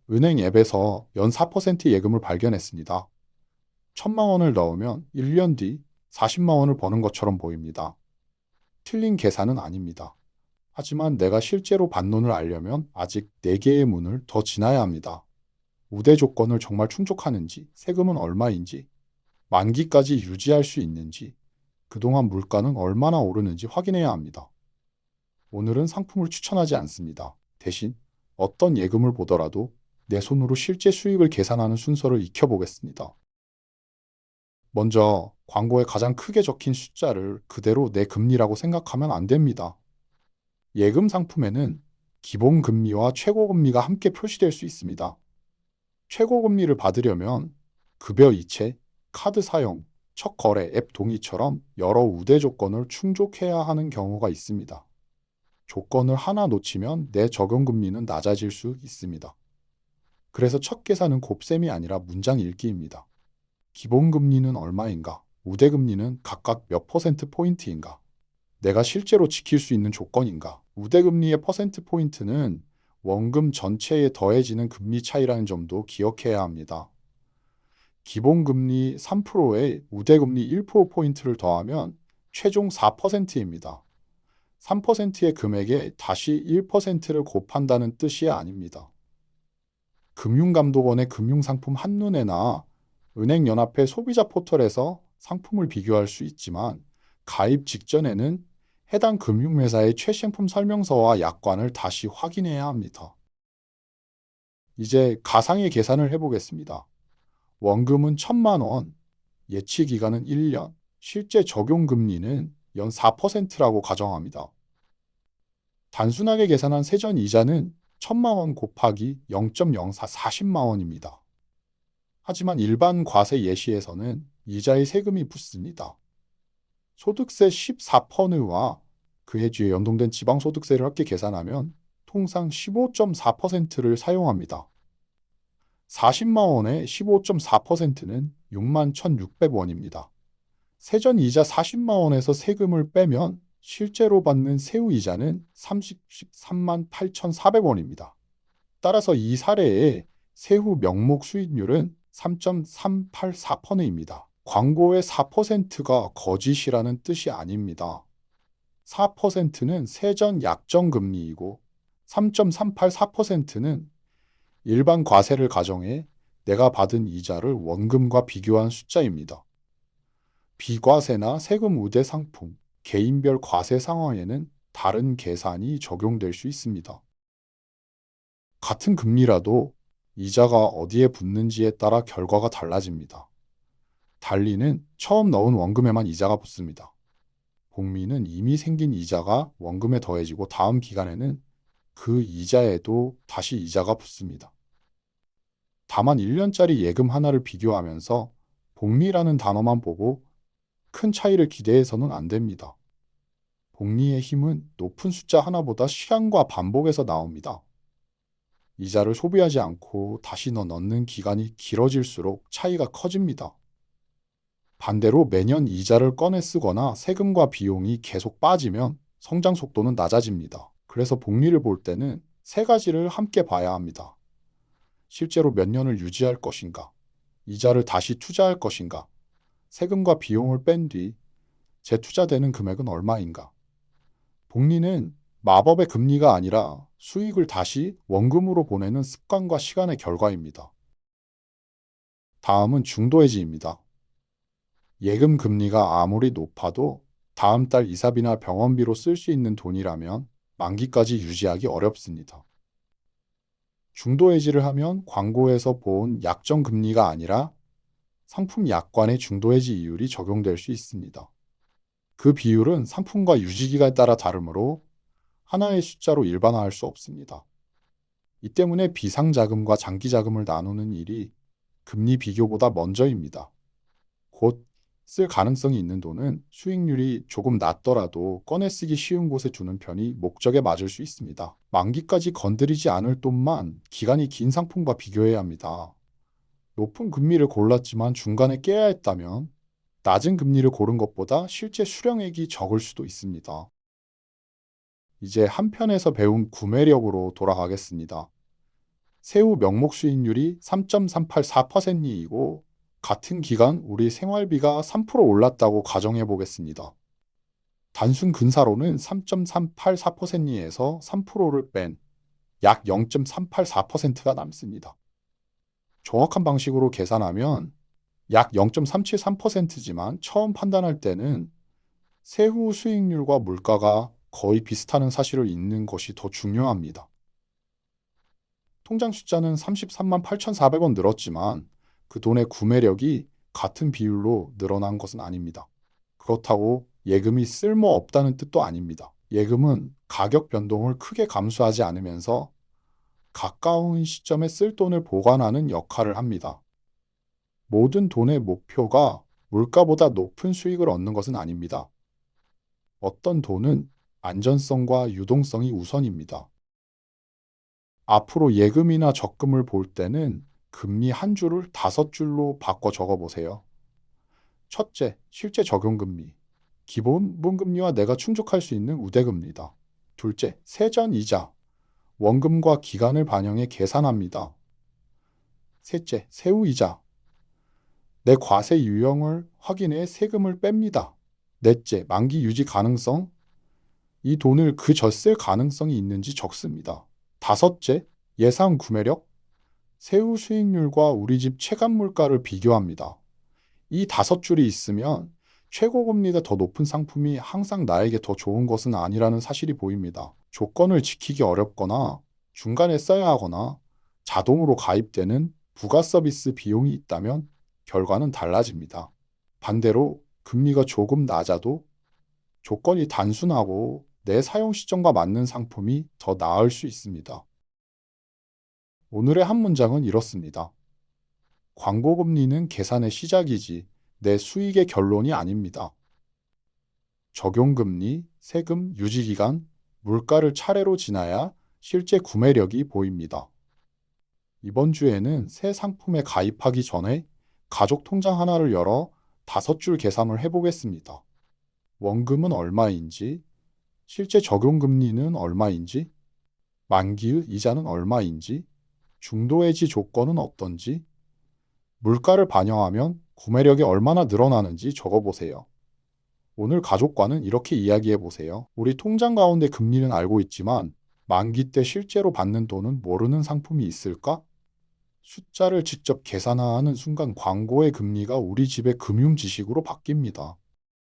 은행 앱에서 연 4% 예금을 발견했습니다. 1,000만 원을 넣으면 1년 뒤 40만 원을 버는 것처럼 보입니다. 틀린 계산은 아닙니다. 하지만 내가 실제로 반론을 알려면 아직 4개의 문을 더 지나야 합니다. 우대 조건을 정말 충족하는지, 세금은 얼마인지, 만기까지 유지할 수 있는지, 그동안 물가는 얼마나 오르는지 확인해야 합니다. 오늘은 상품을 추천하지 않습니다. 대신 어떤 예금을 보더라도 내 손으로 실제 수익을 계산하는 순서를 익혀보겠습니다. 먼저 광고에 가장 크게 적힌 숫자를 그대로 내 금리라고 생각하면 안 됩니다. 예금 상품에는 기본금리와 최고금리가 함께 표시될 수 있습니다. 최고금리를 받으려면 급여 이체, 카드 사용, 첫 거래, 앱 동의처럼 여러 우대 조건을 충족해야 하는 경우가 있습니다. 조건을 하나 놓치면 내 적용금리는 낮아질 수 있습니다. 그래서 첫 계산은 곱셈이 아니라 문장 읽기입니다. 기본금리는 얼마인가? 우대금리는 각각 몇 퍼센트 포인트인가? 내가 실제로 지킬 수 있는 조건인가? 우대금리의 퍼센트 포인트는 원금 전체에 더해지는 금리 차이라는 점도 기억해야 합니다. 기본금리 3%에 우대금리 1%포인트를 더하면 최종 4%입니다. 3%의 금액에 다시 1%를 곱한다는 뜻이 아닙니다. 금융감독원의 금융상품 한눈에나 은행연합회 소비자 포털에서 상품을 비교할 수 있지만 가입 직전에는 해당 금융회사의 최신품 설명서와 약관을 다시 확인해야 합니다. 이제 가상의 계산을 해보겠습니다. 원금은 1,000만 원, 예치 기간은 1년, 실제 적용 금리는 연 4%라고 가정합니다. 단순하게 계산한 세전 이자는 1,000만 원 곱하기 0.04 40만 원입니다. 하지만 일반 과세 예시에서는 이자의 세금이 붙습니다. 소득세 14%와 그해 주에 연동된 지방소득세를 합계 계산하면 통상 15.4%를 사용합니다. 40만 원의 15.4%는 6만 1,600원입니다. 세전 이자 40만 원에서 세금을 빼면 실제로 받는 세후 이자는 33만 8,400원입니다. 따라서 이 사례의 세후 명목 수익률은 3.384%입니다. 광고의 4%가 거짓이라는 뜻이 아닙니다. 4%는 세전 약정 금리이고 3.384%는 일반 과세를 가정해 내가 받은 이자를 원금과 비교한 숫자입니다. 비과세나 세금 우대 상품, 개인별 과세 상황에는 다른 계산이 적용될 수 있습니다. 같은 금리라도 이자가 어디에 붙는지에 따라 결과가 달라집니다. 달리는 처음 넣은 원금에만 이자가 붙습니다. 복리는 이미 생긴 이자가 원금에 더해지고 다음 기간에는 그 이자에도 다시 이자가 붙습니다. 다만 1년짜리 예금 하나를 비교하면서 복리라는 단어만 보고 큰 차이를 기대해서는 안 됩니다. 복리의 힘은 높은 숫자 하나보다 시간과 반복에서 나옵니다. 이자를 소비하지 않고 다시 넣는 기간이 길어질수록 차이가 커집니다. 반대로 매년 이자를 꺼내 쓰거나 세금과 비용이 계속 빠지면 성장 속도는 낮아집니다. 그래서 복리를 볼 때는 세 가지를 함께 봐야 합니다. 실제로 몇 년을 유지할 것인가? 이자를 다시 투자할 것인가? 세금과 비용을 뺀 뒤 재투자되는 금액은 얼마인가? 복리는 마법의 금리가 아니라 수익을 다시 원금으로 보내는 습관과 시간의 결과입니다. 다음은 중도해지입니다. 예금 금리가 아무리 높아도 다음 달 이사비나 병원비로 쓸 수 있는 돈이라면 만기까지 유지하기 어렵습니다. 중도해지를 하면 광고에서 본 약정 금리가 아니라 상품 약관의 중도해지 이율이 적용될 수 있습니다. 그 비율은 상품과 유지기간에 따라 다르므로 하나의 숫자로 일반화할 수 없습니다. 이 때문에 비상자금과 장기자금을 나누는 일이 금리 비교보다 먼저입니다. 곧 쓸 가능성이 있는 돈은 수익률이 조금 낮더라도 꺼내 쓰기 쉬운 곳에 두는 편이 목적에 맞을 수 있습니다. 만기까지 건드리지 않을 돈만 기간이 긴 상품과 비교해야 합니다. 높은 금리를 골랐지만 중간에 깨야 했다면 낮은 금리를 고른 것보다 실제 수령액이 적을 수도 있습니다. 이제 한편에서 배운 구매력으로 돌아가겠습니다. 새우 명목 수익률이 3.384%이고 같은 기간 우리 생활비가 3% 올랐다고 가정해 보겠습니다. 단순 근사로는 3.384%에서 3%를 뺀 약 0.384%가 남습니다. 정확한 방식으로 계산하면 약 0.373%지만 처음 판단할 때는 세후 수익률과 물가가 거의 비슷하는 사실을 읽는 것이 더 중요합니다. 통장 숫자는 33만 8,400원 늘었지만 그 돈의 구매력이 같은 비율로 늘어난 것은 아닙니다. 그렇다고 예금이 쓸모없다는 뜻도 아닙니다. 예금은 가격 변동을 크게 감수하지 않으면서 가까운 시점에 쓸 돈을 보관하는 역할을 합니다. 모든 돈의 목표가 물가보다 높은 수익을 얻는 것은 아닙니다. 어떤 돈은 안전성과 유동성이 우선입니다. 앞으로 예금이나 적금을 볼 때는 금리 한 줄을 5줄로 바꿔 적어보세요. 첫째, 실제 적용금리. 기본금리와 내가 충족할 수 있는 우대금리다. 둘째, 세전이자. 원금과 기간을 반영해 계산합니다. 셋째, 세후이자. 내 과세 유형을 확인해 세금을 뺍니다. 넷째, 만기 유지 가능성. 이 돈을 그저 쓸 가능성이 있는지 적습니다. 다섯째, 예상 구매력. 세후 수익률과 우리 집 체감 물가를 비교합니다. 이 5줄이 있으면 최고금리가 더 높은 상품이 항상 나에게 더 좋은 것은 아니라는 사실이 보입니다. 조건을 지키기 어렵거나 중간에 써야 하거나 자동으로 가입되는 부가 서비스 비용이 있다면 결과는 달라집니다. 반대로 금리가 조금 낮아도 조건이 단순하고 내 사용 시점과 맞는 상품이 더 나을 수 있습니다. 오늘의 한 문장은 이렇습니다. 광고금리는 계산의 시작이지 내 수익의 결론이 아닙니다. 적용금리, 세금, 유지기간, 물가를 차례로 지나야 실제 구매력이 보입니다. 이번 주에는 새 상품에 가입하기 전에 가족 통장 하나를 열어 5줄 계산을 해보겠습니다. 원금은 얼마인지, 실제 적용금리는 얼마인지, 만기의 이자는 얼마인지, 중도해지 조건은 어떤지, 물가를 반영하면 구매력이 얼마나 늘어나는지 적어보세요. 오늘 가족과는 이렇게 이야기해보세요. 우리 통장 가운데 금리는 알고 있지만 만기 때 실제로 받는 돈은 모르는 상품이 있을까? 숫자를 직접 계산하는 순간 광고의 금리가 우리 집의 금융 지식으로 바뀝니다.